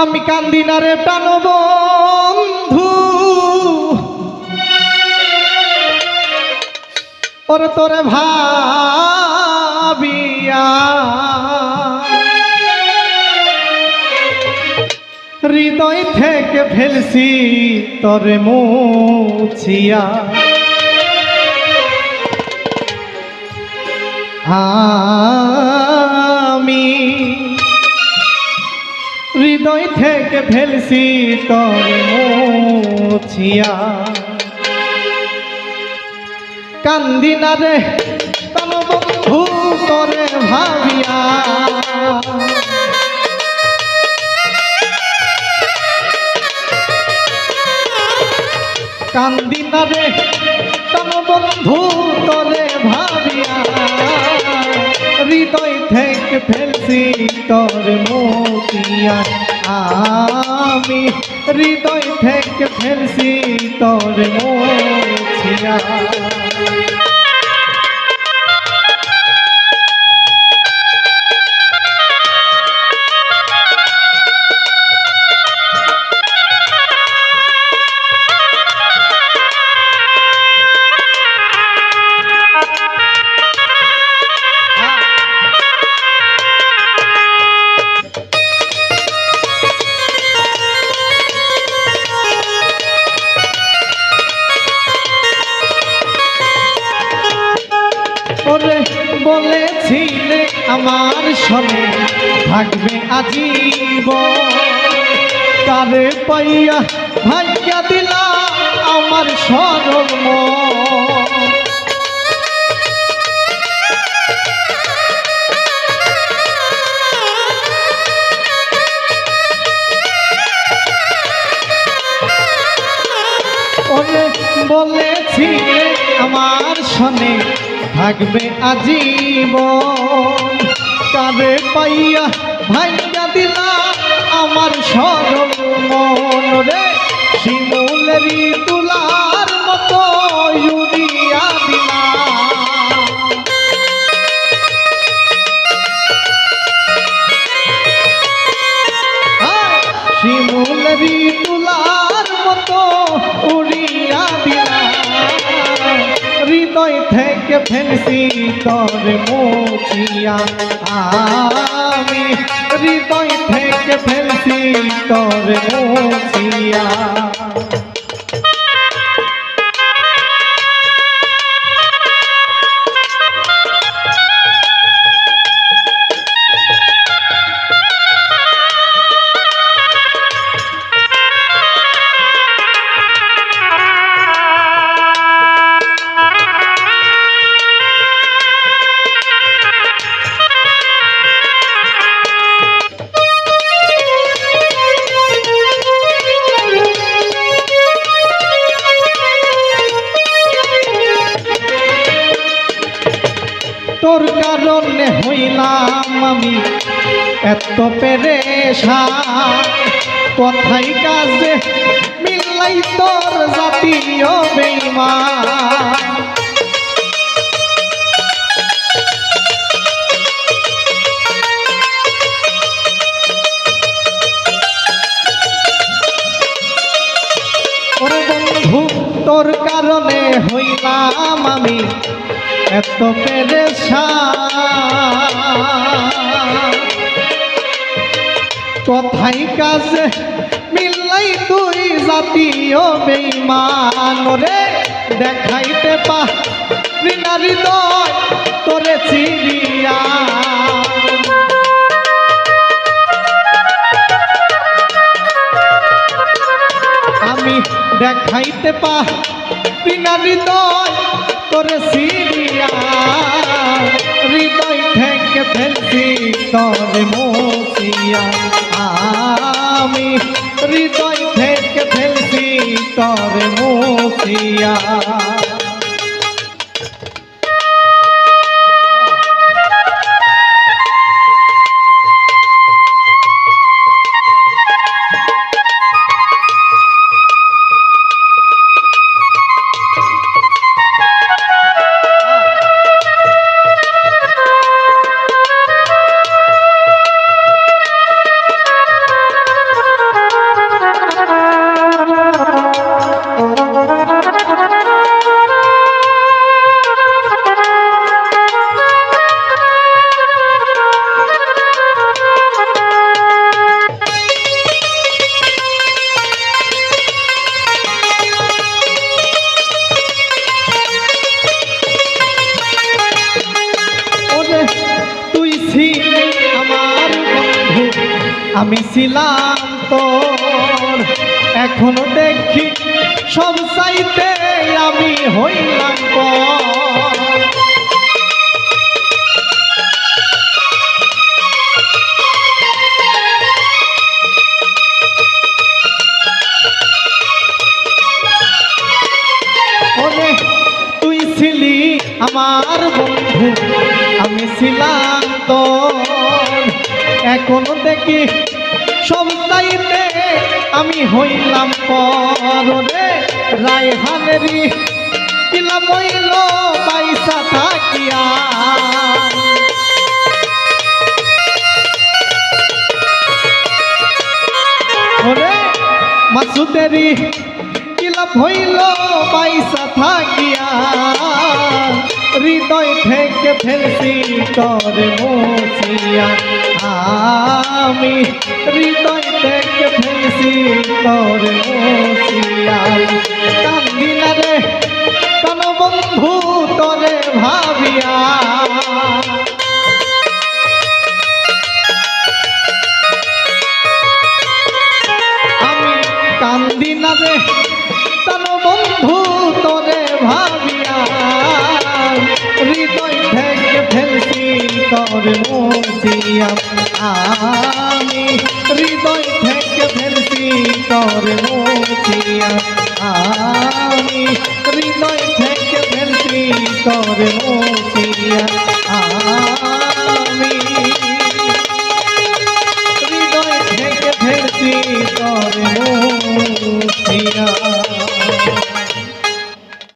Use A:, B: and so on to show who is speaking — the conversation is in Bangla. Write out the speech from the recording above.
A: আমি কান্দি না রে প্রাণবন্ধু, ওরে তোরে ভাবিয়া হৃদয় থেকে ফেলছি তোরে মুছিয়া। আমি হৃদয় থেকে ফেলছি তোরে মুছিয়া। কান্দি না রে প্রাণবন্ধু তোরে ভাবিয়া, কান্দি না রে প্রাণবন্ধু তোরে ভাবিয়া হৃদয় থেকে ফেলছি তোরে মুছিয়া। আমি হৃদয় থেকে ফেলছি তোরে মুছিয়া। বলেছিলে আমার সনে থাকবে আজীবন, তারে পাইয়া ভাগ্যা দিলা আমার সরল মন। ওরে বলেছিলে আমার সনে থাকবে আজীবন, তারে পাইয়া ভাইয়া দিলা আমার সরল মন রে। শিমুলেরই তুলার মতো উড়িয়া দিলা, শিমুলেরই তুলার মতো উড়িয়া দিলা। হৃদয় থেকে ফেলছি তোরে মুছিয়া। আমি হৃদয় থেকে ফেলছি তোরে মুছিয়া। তোর কারণে হইলাম আমি এত পেরেশান, কথাই কাজে মিললাই তোর জাতীয় বেঈমান। ওরে বন্ধু তোর কারণে হইলাম আমি এত পেরেশান, কথাই কাজে মিললাই তুই জাতীয় বেঈমান রে। দেখাইতে পারি না হৃদয় তোরে চিরিয়া, আমি দেখাইতে পারি না হৃদয় তোরে চিরিয়া। হৃদয় থেকে ফেলছি তোরে মুছিয়া। আমি হৃদয় থেকে ফেলছি তোরে মুছিয়া। আমি ছিলাম তোর, এখনো দেখি সব চাইতে আমি হইলাম পর। ওরে তুই ছিলি আমার বন্ধু, আমি ছিলাম তোর, এখনো দেখি সব চাইতে আমি হইলাম পর। রে রায়হানেরই কিলাম হইল পয়সা থাকিয়া, ওরে মাসুদেরই কিলাম হইল পয়সা থাকিয়া, হৃদয় থেকে ফেলছি তোর মুছিয়া, আমি হৃদয় থেকে ফেলছি তোর মুছিয়া। কান্দি না রে কোন বন্ধু তোরে ভাবিয়া, আমি কান্দি না রে কোন বন্ধু তোরে ভাবিয়া, হৃদয় থেকে ফেলছি তোর মুছিয়া, আমি হৃদয় থেকে ফেলছি তোর মুছিয়া, আমি হৃদয় থেকে ফেলছি তোর মুছিয়া, আমি হৃদয় থেকে ফেলছি